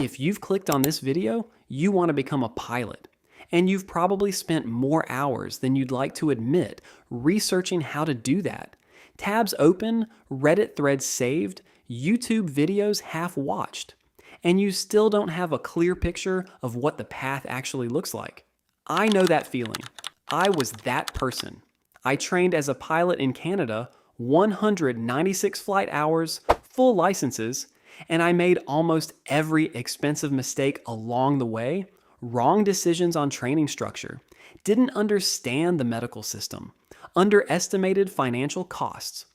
If you've clicked on this video, you want to become a pilot. And you've probably spent more hours than you'd like to admit researching how to do that. Tabs open, Reddit threads saved, YouTube videos half watched. And you still don't have a clear picture of what the path actually looks like. I know that feeling. I was that person. I trained as a pilot in Canada, 196 flight hours, full licenses, and I made almost every expensive mistake along the way, wrong decisions on training structure, didn't understand the medical system, underestimated financial costs.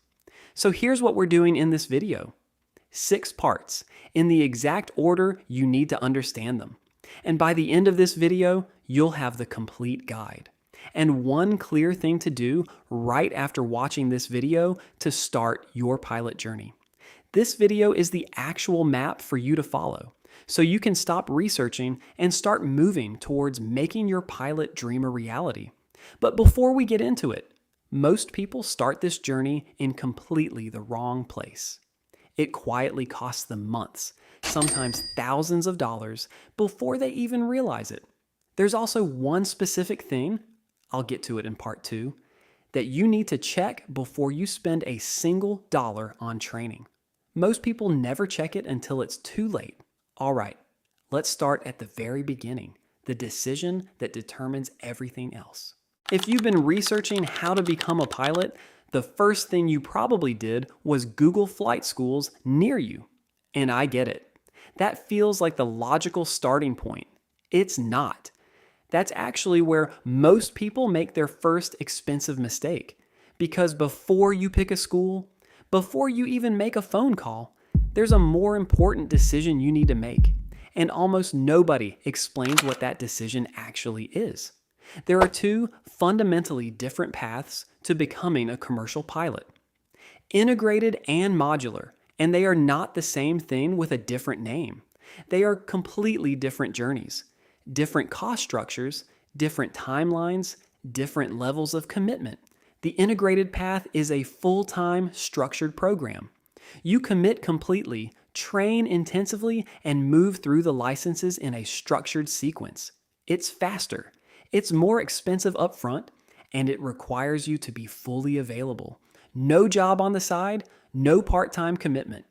So here's what we're doing in this video. 6 parts, in the exact order you need to understand them. And by the end of this video, you'll have the complete guide. And one clear thing to do right after watching this video to start your pilot journey. This video is the actual map for you to follow, so you can stop researching and start moving towards making your pilot dream a reality. But before we get into it, most people start this journey in completely the wrong place. It quietly costs them months, sometimes thousands of dollars, before they even realize it. There's also one specific thing, I'll get to it in part 2, that you need to check before you spend a single dollar on training. Most people never check it until it's too late. All right, let's start at the very beginning, the decision that determines everything else. If you've been researching how to become a pilot, the first thing you probably did was Google flight schools near you. And I get it. That feels like the logical starting point. It's not. That's actually where most people make their first expensive mistake. Because before you pick a school, before you even make a phone call, there's a more important decision you need to make. And almost nobody explains what that decision actually is. There are 2 fundamentally different paths to becoming a commercial pilot. Integrated and modular, and they are not the same thing with a different name. They are completely different journeys, different cost structures, different timelines, different levels of commitment. The integrated path is a full-time, structured program. You commit completely, train intensively, and move through the licenses in a structured sequence. It's faster, it's more expensive upfront, and it requires you to be fully available. No job on the side, no part-time commitment.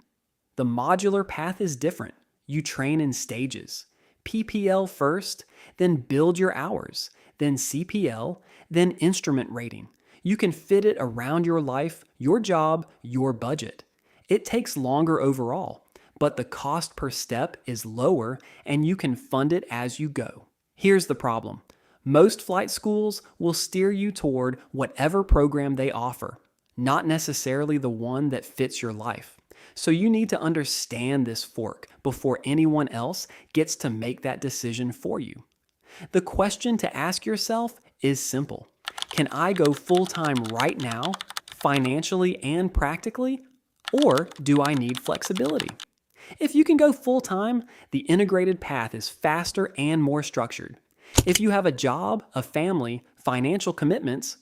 The modular path is different. You train in stages. PPL first, then build your hours, then CPL, then instrument rating. You can fit it around your life, your job, your budget. It takes longer overall, but the cost per step is lower and you can fund it as you go. Here's the problem. Most flight schools will steer you toward whatever program they offer, not necessarily the one that fits your life. So you need to understand this fork before anyone else gets to make that decision for you. The question to ask yourself is simple. Can I go full-time right now, financially and practically, or do I need flexibility? If you can go full-time, the integrated path is faster and more structured. If you have a job, a family, financial commitments,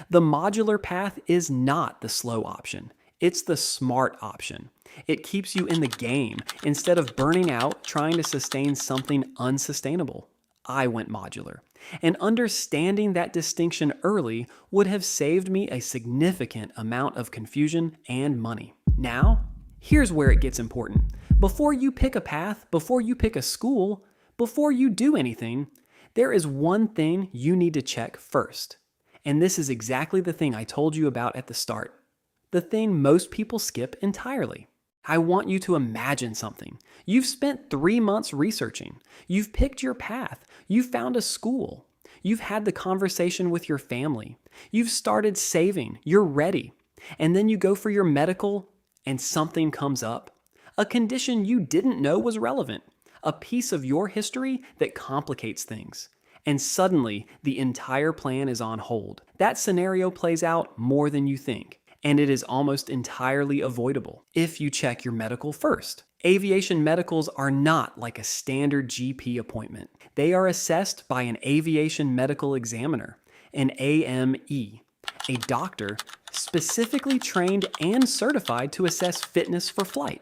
the modular path is not the slow option. It's the smart option. It keeps you in the game instead of burning out trying to sustain something unsustainable. I went modular, and understanding that distinction early would have saved me a significant amount of confusion and money. Now, here's where it gets important. Before you pick a path, before you pick a school, before you do anything, there is one thing you need to check first. And this is exactly the thing I told you about at the start. The thing most people skip entirely. I want you to imagine something. You've spent 3 months researching. You've picked your path. You've found a school. You've had the conversation with your family. You've started saving. You're ready. And then you go for your medical and something comes up. A condition you didn't know was relevant. A piece of your history that complicates things. And suddenly, the entire plan is on hold. That scenario plays out more than you think. And it is almost entirely avoidable if you check your medical first. Aviation medicals are not like a standard GP appointment. They are assessed by an aviation medical examiner, an AME, a doctor specifically trained and certified to assess fitness for flight.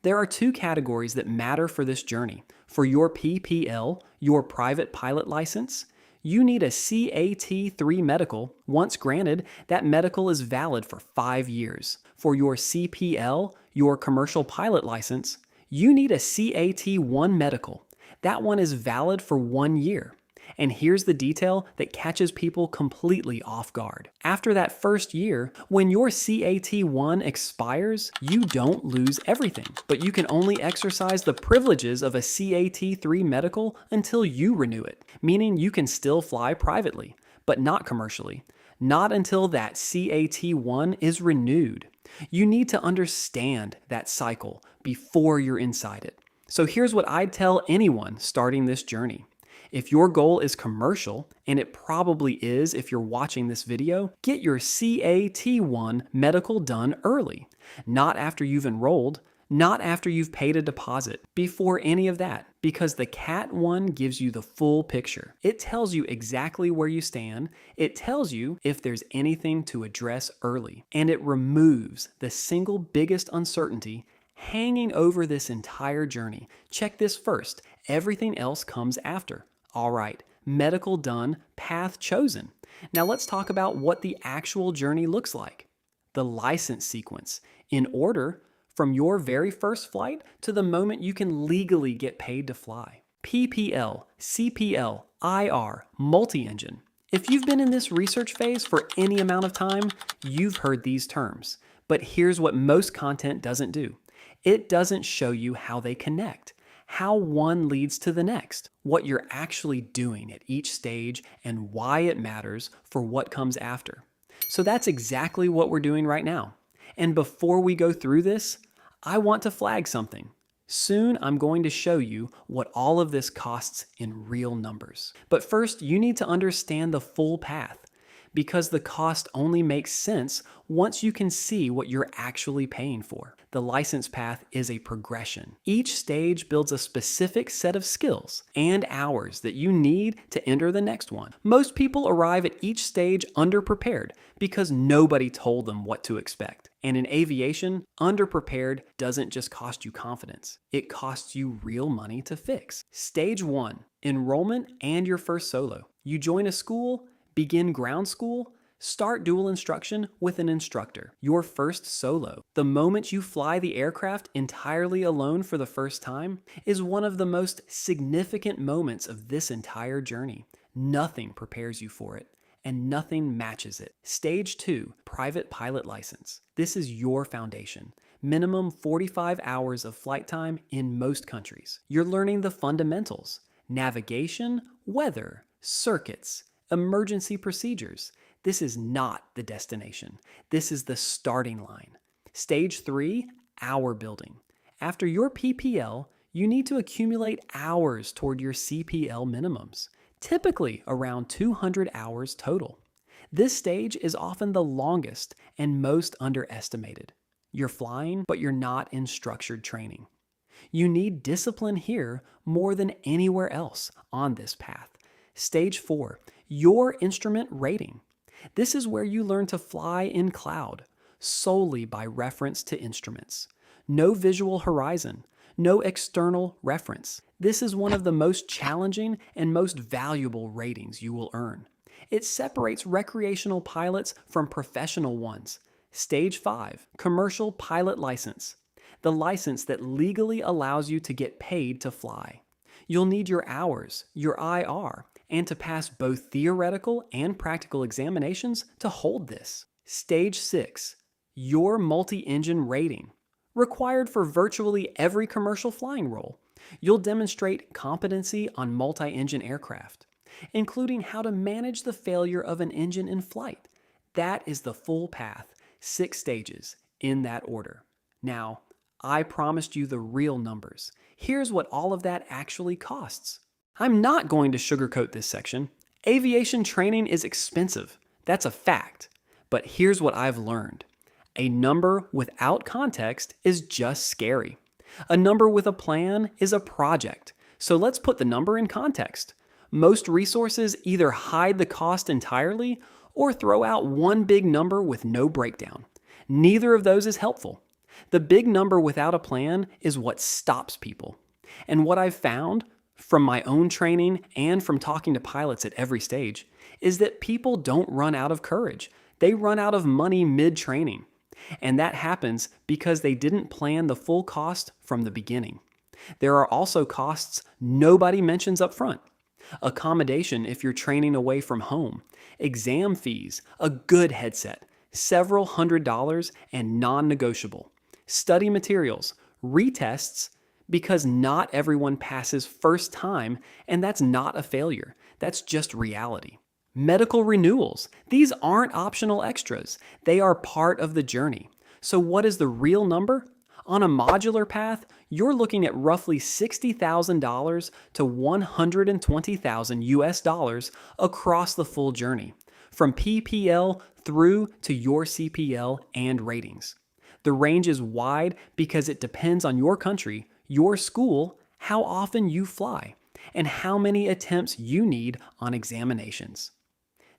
There are two categories that matter for this journey. For your PPL, your private pilot license, you need a CAT-3 medical. Once granted, that medical is valid for 5 years. For your CPL, your commercial pilot license, you need a CAT-1 medical. That one is valid for 1 year. And here's the detail that catches people completely off guard. After that first year, when your CAT-1 expires, you don't lose everything, but you can only exercise the privileges of a CAT-3 medical until you renew it, meaning you can still fly privately, but not commercially. Not until that CAT-1 is renewed. You need to understand that cycle before you're inside it. So here's what I'd tell anyone starting this journey. If your goal is commercial, and it probably is if you're watching this video, get your CAT-1 medical done early. Not after you've enrolled, not after you've paid a deposit, before any of that, because the CAT-1 gives you the full picture. It tells you exactly where you stand, it tells you if there's anything to address early, and it removes the single biggest uncertainty hanging over this entire journey. Check this first, everything else comes after. All right, medical done, path chosen. Now let's talk about what the actual journey looks like. The license sequence, in order from your very first flight to the moment you can legally get paid to fly. PPL, CPL, IR, multi-engine. If you've been in this research phase for any amount of time, you've heard these terms. But here's what most content doesn't do. It doesn't show you how they connect, how one leads to the next, what you're actually doing at each stage, and why it matters for what comes after. So that's exactly what we're doing right now. And before we go through this, I want to flag something. Soon I'm going to show you what all of this costs in real numbers. But first, you need to understand the full path, because the cost only makes sense once you can see what you're actually paying for. The license path is a progression. Each stage builds a specific set of skills and hours that you need to enter the next one. Most people arrive at each stage underprepared because nobody told them what to expect. And in aviation, underprepared doesn't just cost you confidence. It costs you real money to fix. Stage 1, enrollment and your first solo. You join a school, begin ground school, start dual instruction with an instructor. Your first solo, the moment you fly the aircraft entirely alone for the first time, is one of the most significant moments of this entire journey. Nothing prepares you for it, and nothing matches it. Stage 2, private pilot license. This is your foundation. Minimum 45 hours of flight time in most countries. You're learning the fundamentals: navigation, weather, circuits, emergency procedures. This is not the destination. This is the starting line. Stage 3, hour building. After your PPL, you need to accumulate hours toward your CPL minimums, typically around 200 hours total. This stage is often the longest and most underestimated. You're flying, but you're not in structured training. You need discipline here more than anywhere else on this path. Stage 4, your instrument rating. This is where you learn to fly in cloud, solely by reference to instruments. No visual horizon, no external reference. This is one of the most challenging and most valuable ratings you will earn. It separates recreational pilots from professional ones. Stage 5, commercial pilot license. The license that legally allows you to get paid to fly. You'll need your hours, your IR, and to pass both theoretical and practical examinations to hold this. Stage 6, your multi-engine rating. Required for virtually every commercial flying role. You'll demonstrate competency on multi-engine aircraft, including how to manage the failure of an engine in flight. That is the full path, 6 stages, in that order. Now, I promised you the real numbers. Here's what all of that actually costs. I'm not going to sugarcoat this section. Aviation training is expensive. That's a fact. But here's what I've learned. A number without context is just scary. A number with a plan is a project. So let's put the number in context. Most resources either hide the cost entirely or throw out one big number with no breakdown. Neither of those is helpful. The big number without a plan is what stops people. And what I've found from my own training and from talking to pilots at every stage is that people don't run out of courage. They run out of money mid-training. And that happens because they didn't plan the full cost from the beginning. There are also costs nobody mentions up front. Accommodation if you're training away from home, exam fees, a good headset, several $100s and non-negotiable, study materials, retests, because not everyone passes first time, and that's not a failure. That's just reality. Medical renewals. These aren't optional extras. They are part of the journey. So what is the real number? On a modular path, you're looking at roughly $60,000 to $120,000 US dollars across the full journey, from PPL through to your CPL and ratings. The range is wide because it depends on your country, your school, how often you fly, and how many attempts you need on examinations.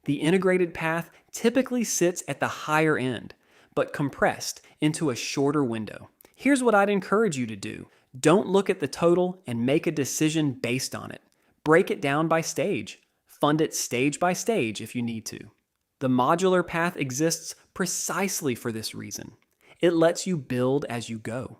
The integrated path typically sits at the higher end, but compressed into a shorter window. Here's what I'd encourage you to do. Don't look at the total and make a decision based on it. Break it down by stage. Fund it stage by stage if you need to. The modular path exists precisely for this reason. It lets you build as you go.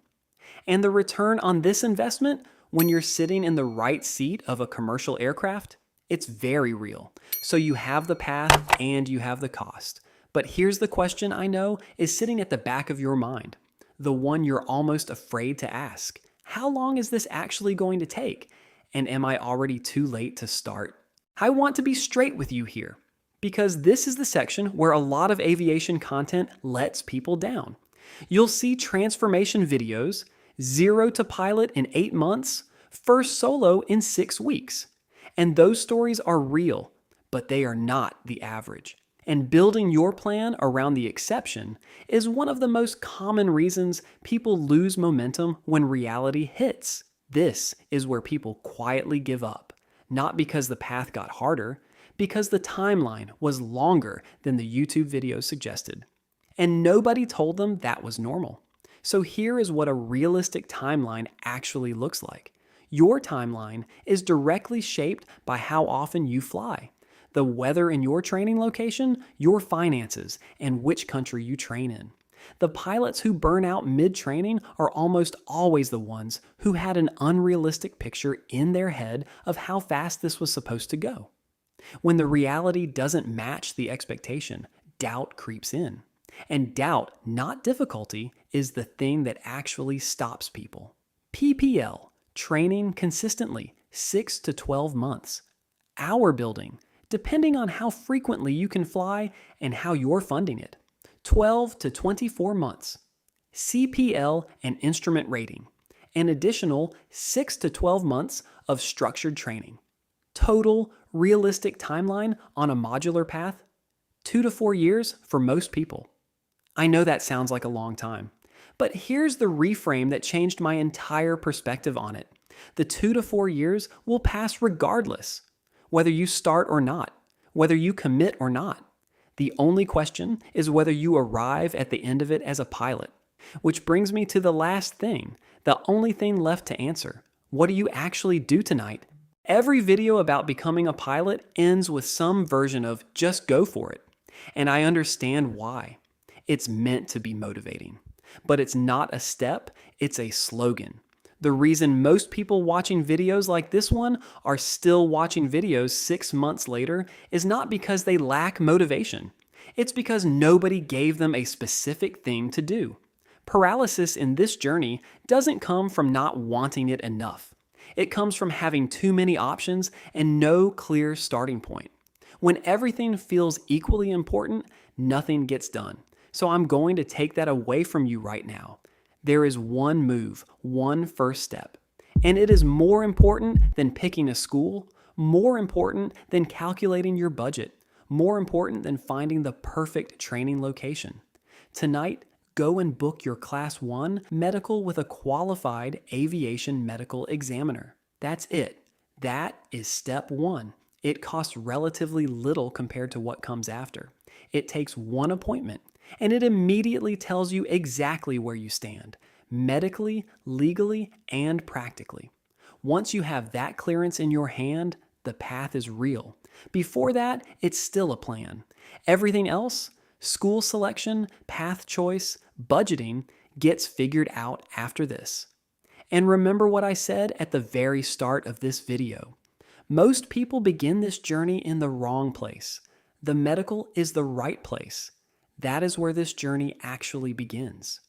And the return on this investment, when you're sitting in the right seat of a commercial aircraft, it's very real. So you have the path and you have the cost. But here's the question I know is sitting at the back of your mind. The one you're almost afraid to ask. How long is this actually going to take? And am I already too late to start? I want to be straight with you here, because this is the section where a lot of aviation content lets people down. You'll see transformation videos, 0 to pilot in 8 months, first solo in 6 weeks. And those stories are real, but they are not the average. And building your plan around the exception is one of the most common reasons people lose momentum when reality hits. This is where people quietly give up, not because the path got harder, because the timeline was longer than the YouTube video suggested. And nobody told them that was normal. So here is what a realistic timeline actually looks like. Your timeline is directly shaped by how often you fly, the weather in your training location, your finances, and which country you train in. The pilots who burn out mid-training are almost always the ones who had an unrealistic picture in their head of how fast this was supposed to go. When the reality doesn't match the expectation, doubt creeps in. And doubt, not difficulty, is the thing that actually stops people. PPL, training consistently, 6 to 12 months. Hour building, depending on how frequently you can fly and how you're funding it, 12 to 24 months. CPL and instrument rating, an additional 6 to 12 months of structured training. Total realistic timeline on a modular path, 2 to 4 years for most people. I know that sounds like a long time, but here's the reframe that changed my entire perspective on it. The 2 to 4 years will pass regardless, whether you start or not, whether you commit or not. The only question is whether you arrive at the end of it as a pilot. Which brings me to the last thing, the only thing left to answer. What do you actually do tonight? Every video about becoming a pilot ends with some version of just go for it. And I understand why. It's meant to be motivating. But it's not a step, it's a slogan. The reason most people watching videos like this one are still watching videos 6 months later is not because they lack motivation. It's because nobody gave them a specific thing to do. Paralysis in this journey doesn't come from not wanting it enough. It comes from having too many options and no clear starting point. When everything feels equally important, nothing gets done. So I'm going to take that away from you right now. There is one move, one first step. And it is more important than picking a school, more important than calculating your budget, more important than finding the perfect training location. Tonight, go and book your Class 1 medical with a qualified aviation medical examiner. That's it. That is step 1. It costs relatively little compared to what comes after. It takes one appointment. And it immediately tells you exactly where you stand, medically, legally, and practically. Once you have that clearance in your hand, the path is real. Before that, it's still a plan. Everything else, school selection, path choice, budgeting, gets figured out after this. And remember what I said at the very start of this video. Most people begin this journey in the wrong place. The medical is the right place. That is where this journey actually begins.